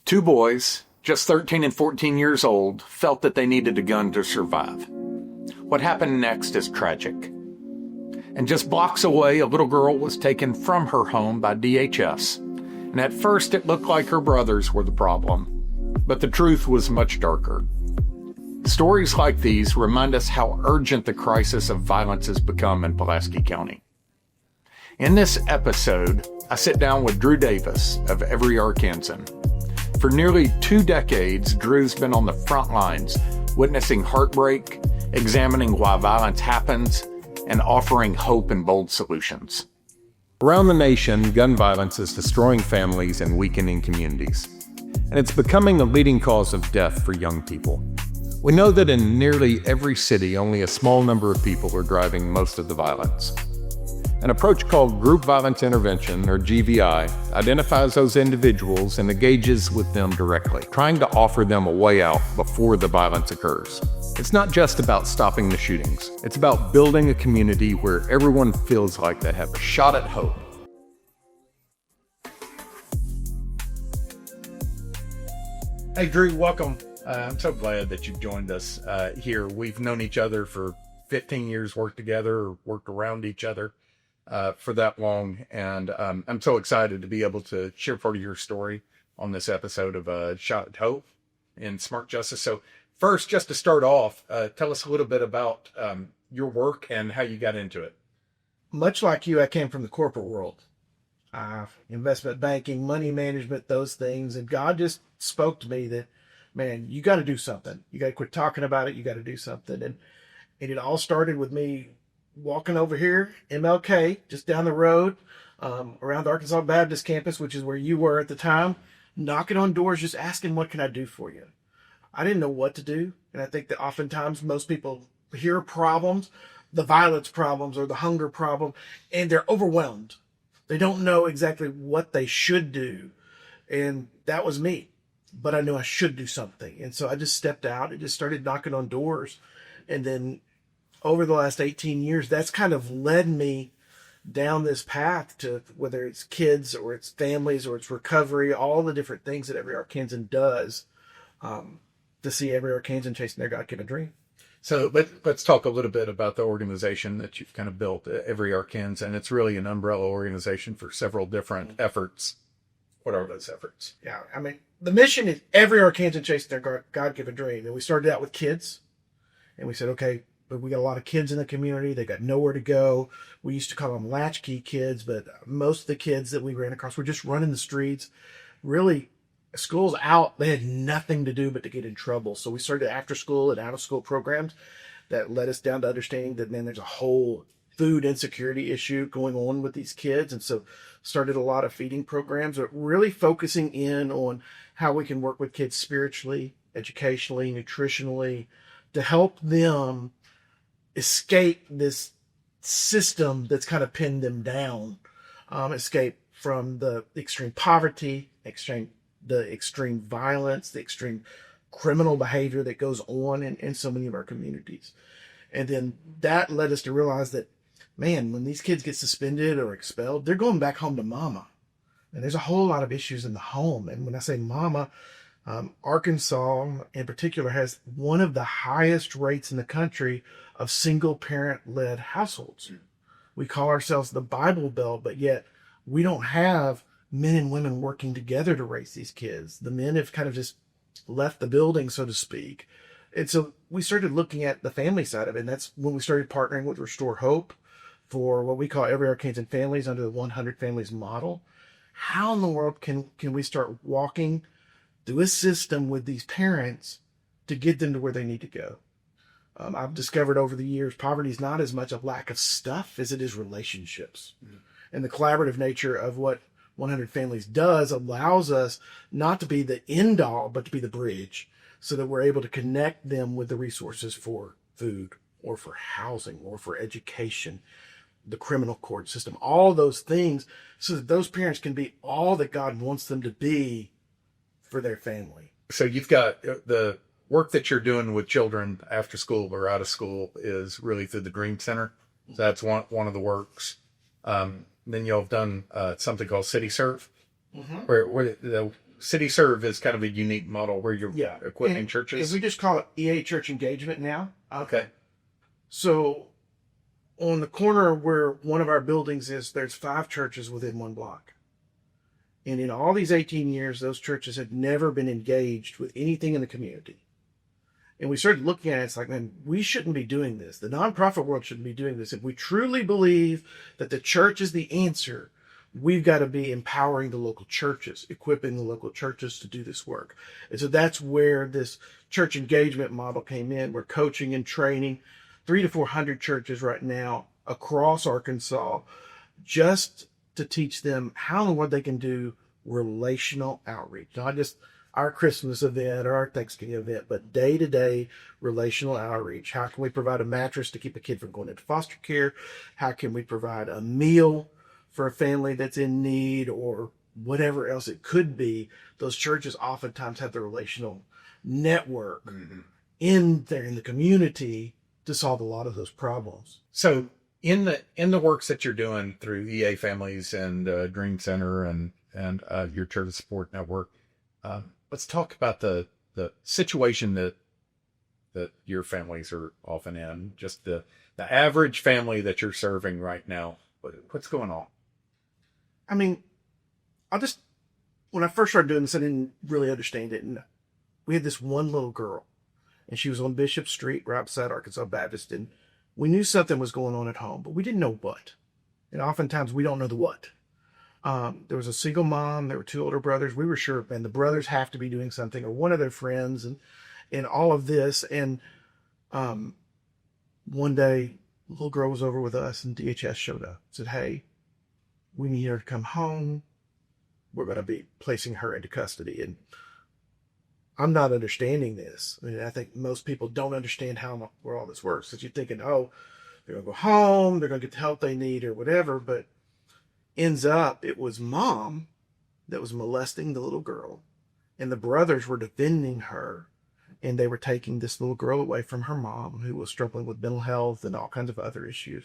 Two boys, just 13 and 14 years old, felt that they needed a gun to survive. What happened next is tragic. And just blocks away, a little girl was taken from her home by DHS. And at first, it looked like her brothers were the problem. But the truth was much darker. Stories like these remind us how urgent the crisis of violence has become in Pulaski County. In this episode, I sit down with Drew Davis of Every Arkansan. For nearly 2 decades, Drew's been on the front lines, witnessing heartbreak, examining why violence happens, and offering hope and bold solutions. Around the nation, gun violence is destroying families and weakening communities. And it's becoming a leading cause of death for young people. We know that in nearly every city, only a small number of people are driving most of the violence. An approach called Group Violence Intervention, or GVI, identifies those individuals and engages with them directly, trying to offer them a way out before the violence occurs. It's not just about stopping the shootings. It's about building a community where everyone feels like they have a shot at hope. Hey, Drew, welcome. I'm so glad that you've joined us here. We've known each other for 15 years, worked together, worked around each other for that long. And I'm so excited to be able to share part of your story on this episode of Shot at Hope in Smart Justice. So first, just to start off, tell us a little bit about your work and how you got into it. Much like you, I came from the corporate world. Investment banking, money management, those things. And God just spoke to me that, man, you got to do something. You got to quit talking about it. You got to do something. And it all started with me walking over here, MLK, just down the road, around the Arkansas Baptist campus, which is where you were at the time, knocking on doors, just asking, what can I do for you? I didn't know what to do. And I think that oftentimes most people hear problems, the violence problems or the hunger problem, and they're overwhelmed. They don't know exactly what they should do. And that was me. But I knew I should do something. And so I just stepped out and just started knocking on doors. And then over the last 18 years, that's kind of led me down this path to whether it's kids or it's families or it's recovery, all the different things that every Arkansan does to see every Arkansan chasing their God-given dream. So let's talk a little bit about the organization that you've kind of built, Every Arkansan. It's really an umbrella organization for several different efforts. What are those efforts? Yeah, I mean, the mission is every Arkansan chasing their God-given dream. And we started out with kids. And we said, okay, but we got a lot of kids in the community. They got nowhere to go. We used to call them latchkey kids, but most of the kids that we ran across were just running the streets. Really, school's out. They had nothing to do but to get in trouble. So we started after school and out of school programs that led us down to understanding that, man, there's a whole food insecurity issue going on with these kids. And so started a lot of feeding programs, but really focusing in on how we can work with kids spiritually, educationally, nutritionally, to help them escape this system that's kind of pinned them down, escape from the extreme poverty, the extreme violence, the extreme criminal behavior that goes on in so many of our communities. And then that led us to realize that, man, when these kids get suspended or expelled, they're going back home to mama. And there's a whole lot of issues in the home. And when I say mama, Arkansas in particular has one of the highest rates in the country of single parent-led households. We call ourselves the Bible Belt, but yet we don't have men and women working together to raise these kids. The men have kind of just left the building, so to speak. And so we started looking at the family side of it. And that's when we started partnering with Restore Hope for what we call Every Arkansan Families under the 100 Families model. How in the world can we start walking through a system with these parents to get them to where they need to go? I've discovered over the years, poverty is not as much a lack of stuff as it is relationships. Mm-hmm. And the collaborative nature of what 100 Families does allows us not to be the end all, but to be the bridge so that we're able to connect them with the resources for food or for housing or for education, the criminal court system, all those things, so that those parents can be all that God wants them to be for their family. So you've got the work that you're doing with children after school or out of school is really through the Dream Center. So that's one of the works. Then y'all have done something called City Serve. Mm-hmm. City Serve is kind of a unique model where you're Yeah. equipping And churches. we just call it EA Church Engagement now. Okay. So on the corner where one of our buildings is, there's 5 churches within one block. And in all these 18 years, those churches had never been engaged with anything in the community. And we started looking at it, it's like, man, we shouldn't be doing this. The nonprofit world shouldn't be doing this. If we truly believe that the church is the answer, we've got to be empowering the local churches, equipping the local churches to do this work. And so that's where this church engagement model came in. We're coaching and training 300 to 400 churches right now across Arkansas, just to teach them how and what they can do relational outreach, not just our Christmas event or our Thanksgiving event, but day-to-day relational outreach. How can we provide a mattress to keep a kid from going into foster care? How can we provide a meal for a family that's in need, or whatever else it could be? Those churches oftentimes have the relational network in the community to solve a lot of those problems. So in the works that you're doing through EA Families and Dream Center and your church support network, let's talk about the situation that your families are often in. Just the average family that you're serving right now. What's going on? I mean, when I first started doing this, I didn't really understand it. And we had this one little girl, and she was on Bishop Street, right beside Arkansas Baptist. And we knew something was going on at home, but we didn't know what. And oftentimes we don't know the what. There was a single mom. There were 2 older brothers. We were sure, man, the brothers have to be doing something, or one of their friends, and all of this. And one day, the little girl was over with us, and DHS showed up. Said, "Hey, we need her to come home. We're going to be placing her into custody." And I'm not understanding this. I mean, I think most people don't understand where all this works. Because you're thinking, oh, they're going to go home, they're going to get the help they need, or whatever. But ends up, it was mom that was molesting the little girl, and the brothers were defending her, and they were taking this little girl away from her mom, who was struggling with mental health and all kinds of other issues.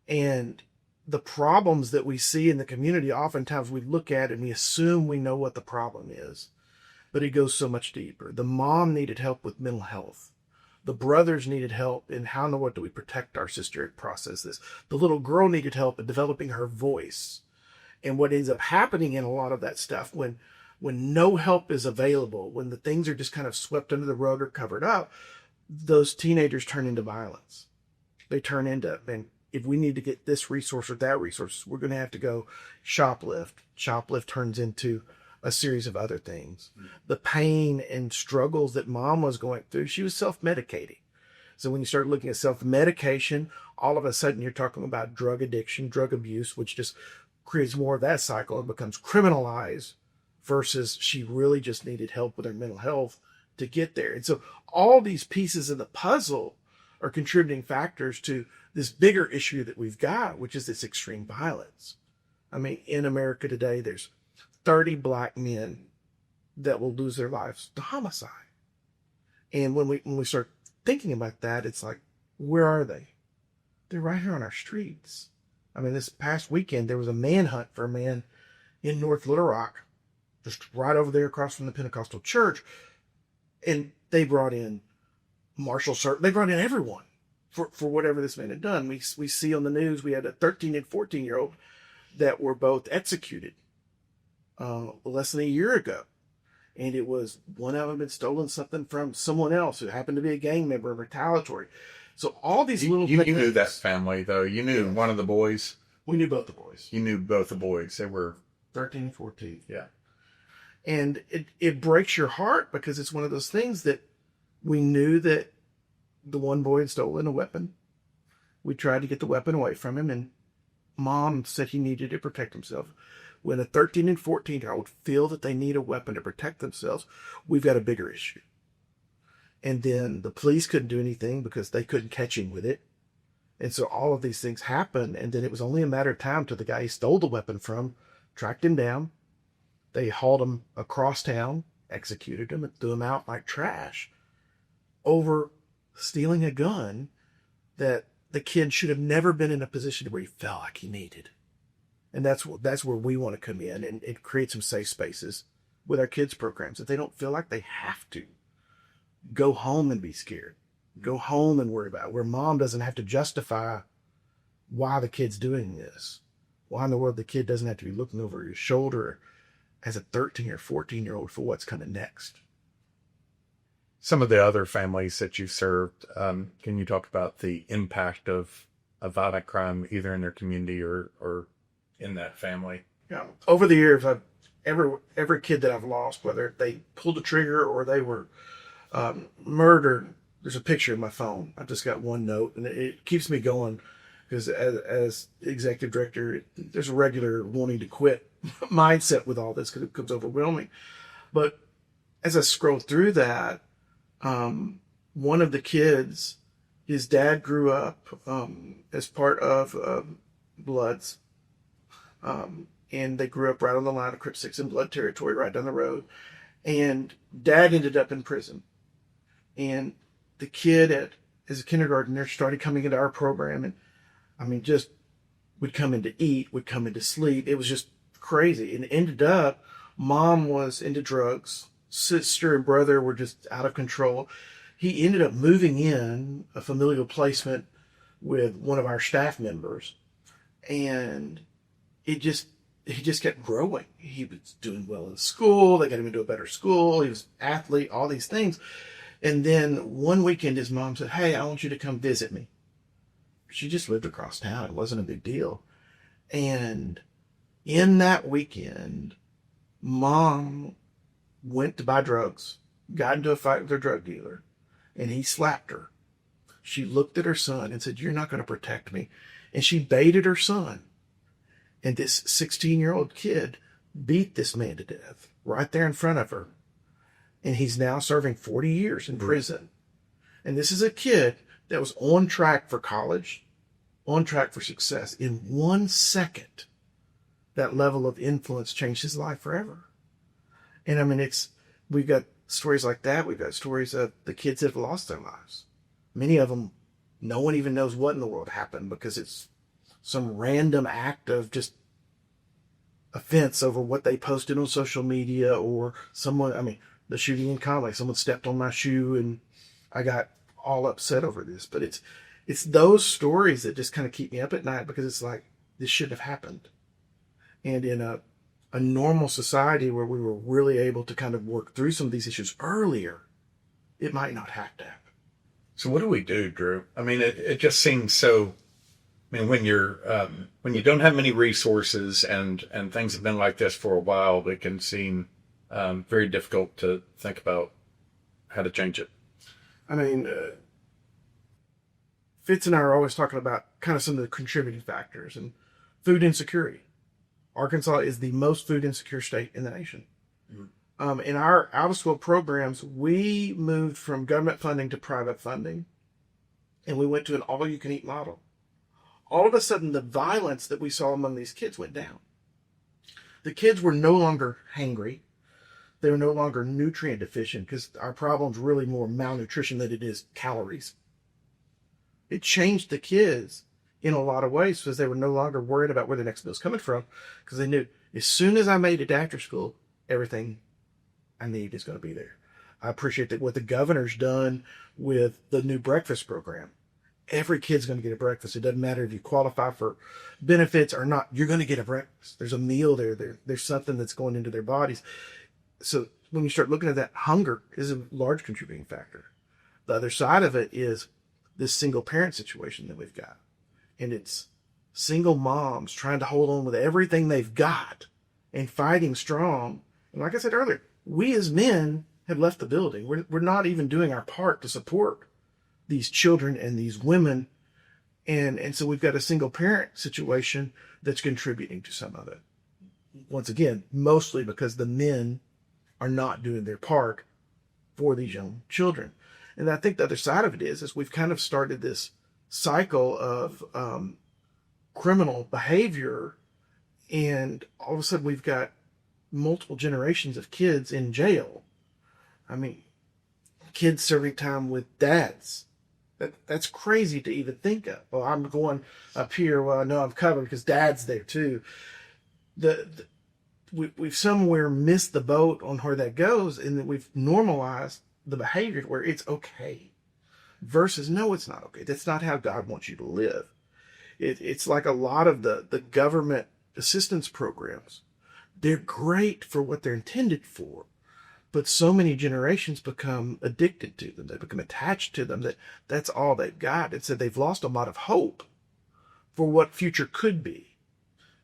And the problems that we see in the community, oftentimes we look at and we assume we know what the problem is, but it goes so much deeper. The mom needed help with mental health. The brothers needed help in how and what do we protect our sister and process this. The little girl needed help in developing her voice. And what ends up happening in a lot of that stuff, when no help is available, when the things are just kind of swept under the rug or covered up, those teenagers turn into violence. They turn into, man, if we need to get this resource or that resource, we're going to have to go shoplift. Shoplift turns into a series of other things. The pain and struggles that mom was going through, she was self-medicating. So when you start looking at self-medication, all of a sudden you're talking about drug addiction, drug abuse, which just creates more of that cycle and becomes criminalized, versus she really just needed help with her mental health to get there. And so all these pieces of the puzzle are contributing factors to this bigger issue that we've got, which is this extreme violence. I mean, in America today, there's 30 black men that will lose their lives to homicide. And when we start thinking about that, it's like, where are they? They're right here on our streets. I mean, this past weekend, there was a manhunt for a man in North Little Rock, just right over there across from the Pentecostal church. And they brought in they brought in everyone for whatever this man had done. We see on the news, we had a 13 and 14-year-old that were both executed less than a year ago. And it was, one of them had stolen something from someone else who happened to be a gang member, retaliatory. So all these little you knew that family, though. You knew one of the boys. We knew both the boys. You knew both the boys. They were 13 and 14. Yeah. And it breaks your heart, because it's one of those things that we knew that the one boy had stolen a weapon. We tried to get the weapon away from him, and mom said he needed to protect himself. When a 13 and 14-year-old feel that they need a weapon to protect themselves, we've got a bigger issue. And then the police couldn't do anything because they couldn't catch him with it. And so all of these things happened, and then it was only a matter of time till the guy he stole the weapon from tracked him down. They hauled him across town, executed him, and threw him out like trash over stealing a gun that the kid should have never been in a position where he felt like he needed. And that's where we want to come in and create some safe spaces with our kids' programs, that they don't feel like they have to go home and be scared, go home and worry about it, where mom doesn't have to justify why the kid's doing this, why in the world the kid doesn't have to be looking over his shoulder as a 13 or 14-year-old for what's coming next. Some of the other families that you served, can you talk about the impact of violent crime either in their community or in that family? Yeah. Over the years, every kid that I've lost, whether they pulled the trigger or they were murdered, there's a picture in my phone. I just got one note, and it keeps me going because as executive director, there's a regular wanting to quit mindset with all this because it becomes overwhelming. But as I scroll through that, one of the kids, his dad grew up as part of Bloods, and they grew up right on the line of Crip 6 and Blood territory, right down the road. And dad ended up in prison. And the kid, as a kindergartner, started coming into our program, and I mean, just would come in to eat, would come in to sleep. It was just crazy. And ended up, mom was into drugs. Sister and brother were just out of control. He ended up moving in a familial placement with one of our staff members, and he just kept growing. He was doing well in school. They got him into a better school. He was an athlete, all these things. And then one weekend, his mom said, "Hey, I want you to come visit me." She just lived across town. It wasn't a big deal. And in that weekend, mom went to buy drugs, got into a fight with her drug dealer, and he slapped her. She looked at her son and said, "You're not going to protect me." And she baited her son. And this 16-year-old kid beat this man to death right there in front of her. And he's now serving 40 years in prison. And this is a kid that was on track for college, on track for success. In 1 second, that level of influence changed his life forever. And I mean, we've got stories like that. We've got stories of the kids that have lost their lives. Many of them, no one even knows what in the world happened because it's some random act of just offense over what they posted on social media, or the shooting in Conway, someone stepped on my shoe and I got all upset over this. But it's those stories that just kind of keep me up at night, because it's like, this shouldn't have happened. And in a normal society where we were really able to kind of work through some of these issues earlier, it might not have to happen. So what do we do, Drew? I mean, it just seems so. I mean, when you don't have many resources and things have been like this for a while, it can seem very difficult to think about how to change it. I mean, Fitz and I are always talking about kind of some of the contributing factors, and food insecurity. Arkansas is the most food insecure state in the nation. Mm-hmm. In our out-of-school programs, we moved from government funding to private funding, and we went to an all-you-can-eat model. All of a sudden, the violence that we saw among these kids went down. The kids were no longer hangry. They were no longer nutrient deficient, because our problem's really more malnutrition than it is calories. It changed the kids in a lot of ways, because they were no longer worried about where the next meal's coming from, because they knew as soon as I made it to after school, everything I need is going to be there. I appreciate that what the governor's done with the new breakfast program. Every kid's going to get a breakfast. It doesn't matter if you qualify for benefits or not. You're going to get a breakfast. There's a meal there. There's something that's going into their bodies. So when you start looking at that, hunger is a large contributing factor. The other side of it is this single parent situation that we've got. And it's single moms trying to hold on with everything they've got and fighting strong. And like I said earlier, we as men have left the building. We're not even doing our part to support these children and these women. And so we've got a single parent situation that's contributing to some of it. Once again, mostly because the men are not doing their part for these young children. And I think the other side of it is we've kind of started this cycle of criminal behavior, and all of a sudden we've got multiple generations of kids in jail. I mean, kids serving time with dads. That's crazy to even think of. Well, I'm going up here. Well, I know I'm covered because dad's there too. we've somewhere missed the boat on where that goes, and that we've normalized the behavior where it's okay versus no, it's not okay. That's not how God wants you to live. It's like a lot of the government assistance programs. They're great for what they're intended for, but so many generations become addicted to them. They become attached to them that's all they've got. It's that they've lost a lot of hope for what future could be.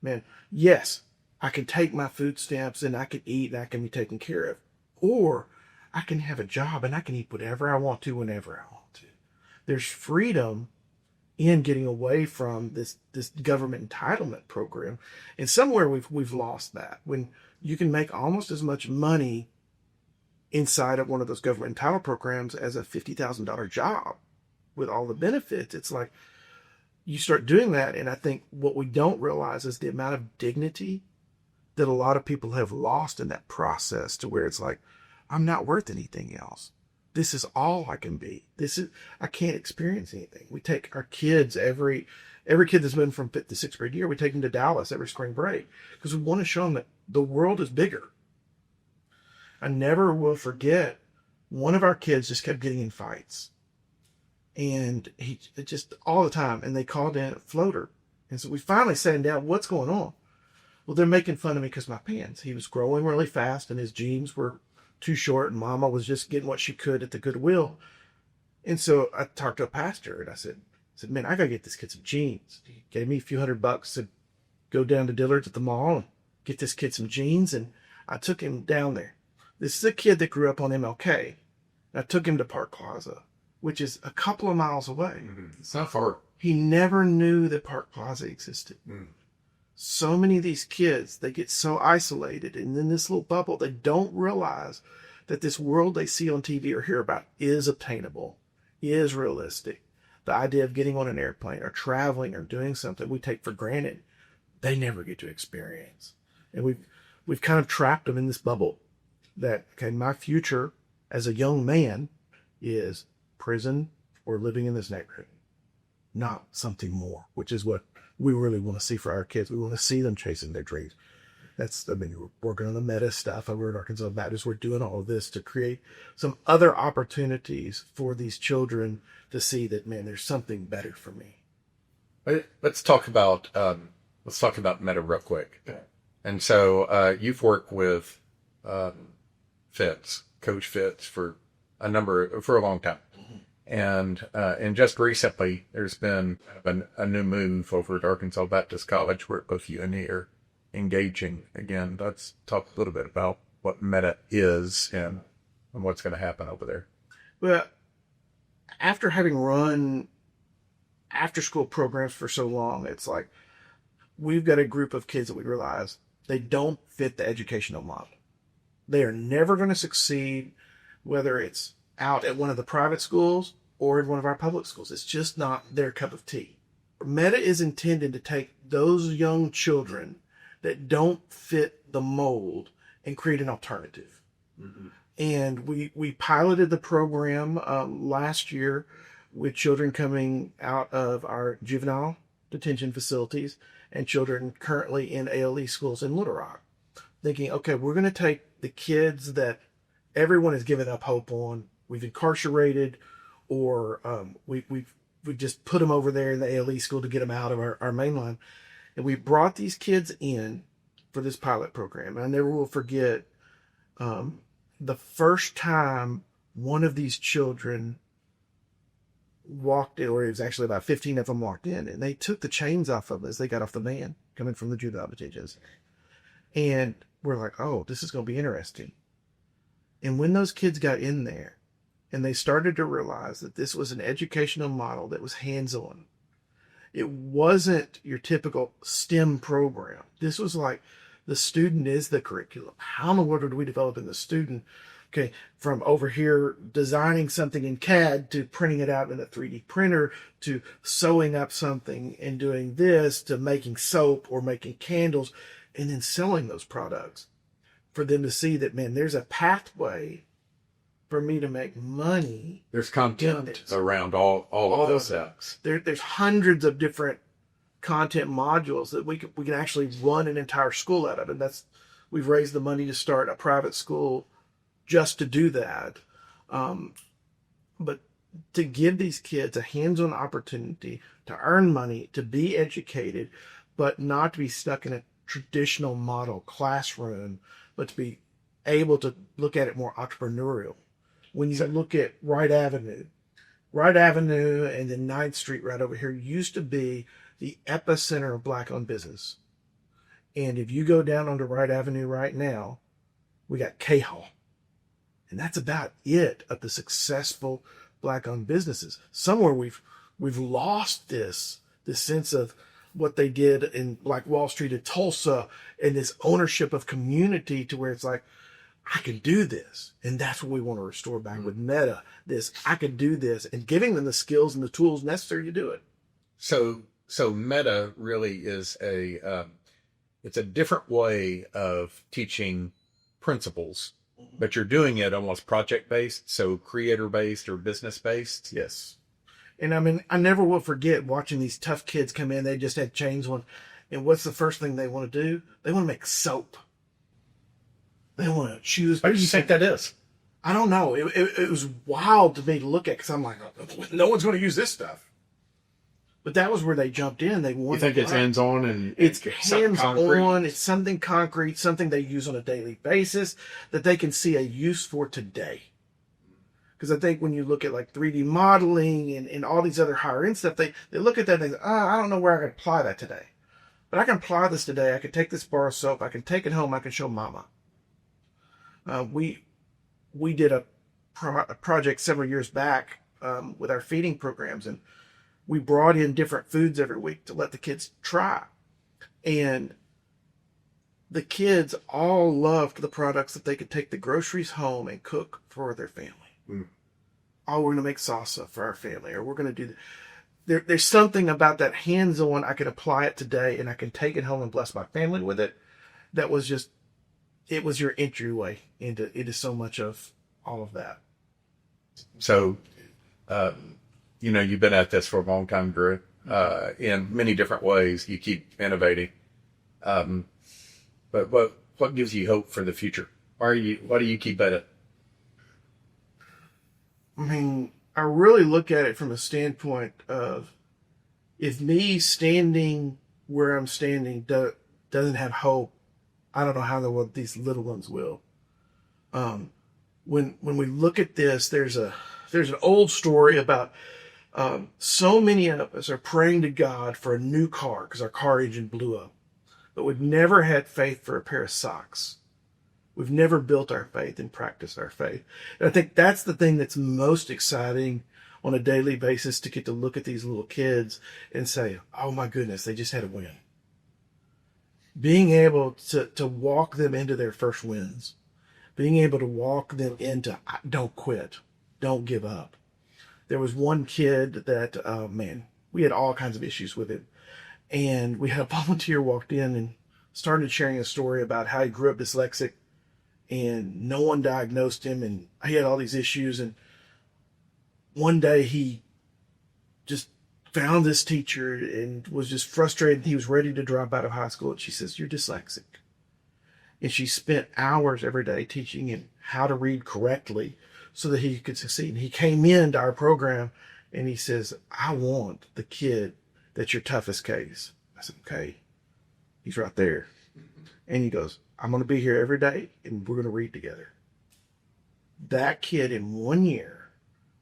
Man, yes, I can take my food stamps and I can eat and I can be taken care of. Or I can have a job and I can eat whatever I want to whenever I want to. There's freedom in getting away from this government entitlement program. And somewhere we've lost that. When you can make almost as much money inside of one of those government entitlement programs as a $50,000 job with all the benefits, it's like you start doing that. And I think what we don't realize is the amount of dignity that a lot of people have lost in that process, to where it's like, I'm not worth anything else. This is all I can be. I can't experience anything. We take our kids, every kid that's been from 5th to 6th grade year, we take them to Dallas every spring break because we want to show them that the world is bigger. I never will forget, one of our kids just kept getting in fights, and he just all the time, and they called in a floater. And so we finally sat him down. What's going on? Well, they're making fun of me because my pants. He was growing really fast and his jeans were too short, and Mama was just getting what she could at the Goodwill. And so I talked to a pastor, and I said, man, I got to get this kid some jeans. He gave me a few $100 to go down to Dillard's at the mall and get this kid some jeans. And I took him down there. This is a kid that grew up on MLK. I took him to Park Plaza, which is a couple of miles away. It's not far. He never knew that Park Plaza existed. So many of these kids, they get so isolated and in this little bubble, they don't realize that this world they see on TV or hear about is obtainable, is realistic. The idea of getting on an airplane or traveling or doing something we take for granted, they never get to experience. And we've kind of trapped them in this bubble that, okay, my future as a young man is prison or living in this neighborhood, not something more, which is what we really want to see for our kids. We want to see them chasing their dreams. We're working on the meta stuff over at Arkansan Baptist. We're doing all of this to create some other opportunities for these children to see that, man, there's something better for me. Let's talk about meta real quick. And so you've worked with Coach Fitz for a long time. And just recently, there's been a new move over at Arkansas Baptist College where both you and he are engaging again. Let's talk a little bit about what Meta is and what's going to happen over there. Well, after having run after-school programs for so long, it's like we've got a group of kids that we realize they don't fit the educational model. They are never going to succeed, whether it's out at one of the private schools or in one of our public schools. It's just not their cup of tea. Meta is intended to take those young children that don't fit the mold and create an alternative. And we piloted the program last year with children coming out of our juvenile detention facilities and children currently in ALE schools in Little Rock, thinking, okay, we're going to take the kids that everyone has given up hope on, we've incarcerated, or we've just put them over there in the ALE school to get them out of our mainline. And we brought these kids in for this pilot program. And I never will forget the first time one of these children walked in, or it was actually about 15 of them walked in, and they took the chains off of them as they got off the van coming from the juvenile detentions. And we're like, oh, this is going to be interesting. And when those kids got in there and they started to realize that this was an educational model that was hands-on, it wasn't your typical STEM program. This was like the student is the curriculum. How in the world do we develop in the student? Okay, from over here designing something in CAD to printing it out in a 3D printer to sewing up something and doing this to making soap or making candles and then selling those products, for them to see that, man, there's a pathway for me to make money. There's content around all of those steps. There's hundreds of different content modules that we can actually run an entire school out of. And that's We've raised the money to start a private school just to do that. But to give these kids a hands-on opportunity to earn money, to be educated, but not to be stuck in a traditional model classroom, but to be able to look at it more entrepreneurial. When you look at Wright Avenue and then 9th Street right over here used to be the epicenter of Black-owned business. And if you go down onto Wright Avenue right now, we got K-Hall. And that's about it of the successful Black-owned businesses. Somewhere we've lost this sense of what they did in like Wall Street at Tulsa and this ownership of community to where it's like, I can do this. And that's what we want to restore back with Meta. This, I can do this, and giving them the skills and the tools necessary to do it. So Meta really is it's a different way of teaching principles, but you're doing it almost project-based, so creator-based or business-based. Yes. And I mean, I never will forget watching these tough kids come in. They just had chains on. And what's the first thing they want to do? They want to make soap. They want to choose. Why do you think that is? I don't know. It was wild to me to look at because I'm like, no one's going to use this stuff. But that was where they jumped in. They wanted. You think it's hands-on and it's hands-on. It's something concrete, something they use on a daily basis that they can see a use for today. Because I think when you look at like 3D modeling and all these other higher end stuff, they look at that and they go, I don't know where I can apply that today. But I can apply this today. I can take this bar of soap. I can take it home. I can show mama. We did a project several years back with our feeding programs, and we brought in different foods every week to let the kids try. And the kids all loved the products that they could take the groceries home and cook for their family. Mm. Oh, we're going to make salsa for our family, or we're going to do that. There's something about that hands-on. I can apply it today, and I can take it home and bless my family with it. That was just, it was your entryway into so much of all of that. So, you've been at this for a long time, Drew. In many different ways, you keep innovating. But what gives you hope for the future? Why do you keep at it? I mean, I really look at it from a standpoint of if me standing where I'm standing doesn't have hope, I don't know how these little ones will. When we look at this, there's an old story about so many of us are praying to God for a new car because our car engine blew up, but we've never had faith for a pair of socks. We've never built our faith and practiced our faith. And I think that's the thing that's most exciting on a daily basis, to get to look at these little kids and say, oh my goodness, they just had a win. Being able to walk them into their first wins, being able to walk them into, don't quit, don't give up. There was one kid that, we had all kinds of issues with him. And we had a volunteer walked in and started sharing a story about how he grew up dyslexic and no one diagnosed him and he had all these issues. And one day he just found this teacher and was just frustrated. He was ready to drop out of high school. And she says, you're dyslexic. And she spent hours every day teaching him how to read correctly so that he could succeed. And he came into our program and he says, I want the kid that's your toughest case. I said, okay. He's right there. And he goes, I'm going to be here every day and we're going to read together. That kid in 1 year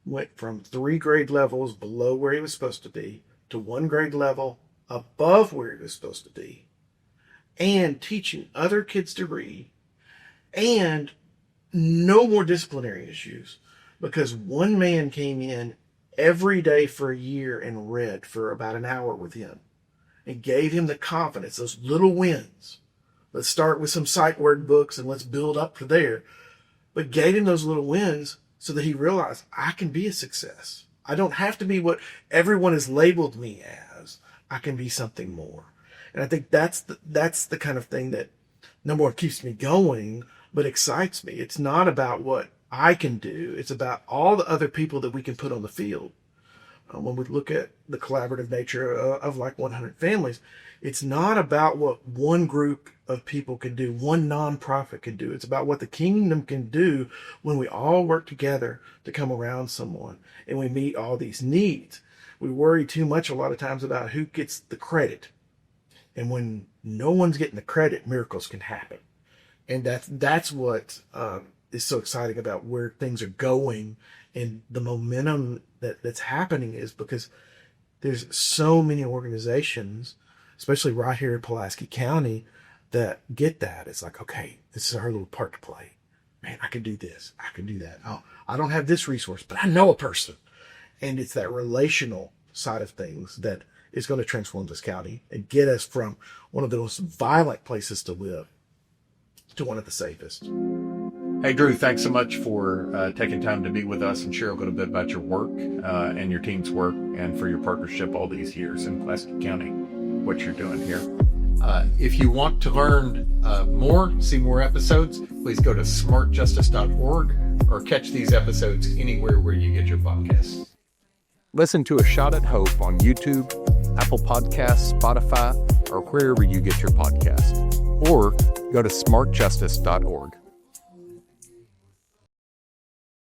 went from 3 grade levels below where he was supposed to be to 1 grade level above where he was supposed to be, and teaching other kids to read, and no more disciplinary issues, because one man came in every day for a year and read for about an hour with him and gave him the confidence, those little wins. Let's start with some sight word books and let's build up to there. But gave him those little wins so that he realized, I can be a success. I don't have to be what everyone has labeled me as. I can be something more. And I think that's the kind of thing that, number one, keeps me going, but excites me. It's not about what I can do. It's about all the other people that we can put on the field. when we look at the collaborative nature of like 100 families, it's not about what one group of people can do, one nonprofit can do. It's about what the kingdom can do when we all work together to come around someone and we meet all these needs. We worry too much a lot of times about who gets the credit. And when no one's getting the credit, miracles can happen. And that's what is so exciting about where things are going, and the momentum that's happening is because there's so many organizations, especially right here in Pulaski County, that get that. It's like, okay, this is our little part to play. Man, I can do this. I can do that. Oh, I don't have this resource, but I know a person. And it's that relational side of things that is going to transform this county and get us from one of the most violent places to live to one of the safest. Hey, Drew, thanks so much for taking time to be with us and share a little bit about your work and your team's work, and for your partnership all these years in Pulaski County, what you're doing here. If you want to learn more, see more episodes, please go to smartjustice.org or catch these episodes anywhere where you get your podcasts. Listen to A Shot at Hope on YouTube, Apple Podcasts, Spotify, or wherever you get your podcast. Or go to smartjustice.org.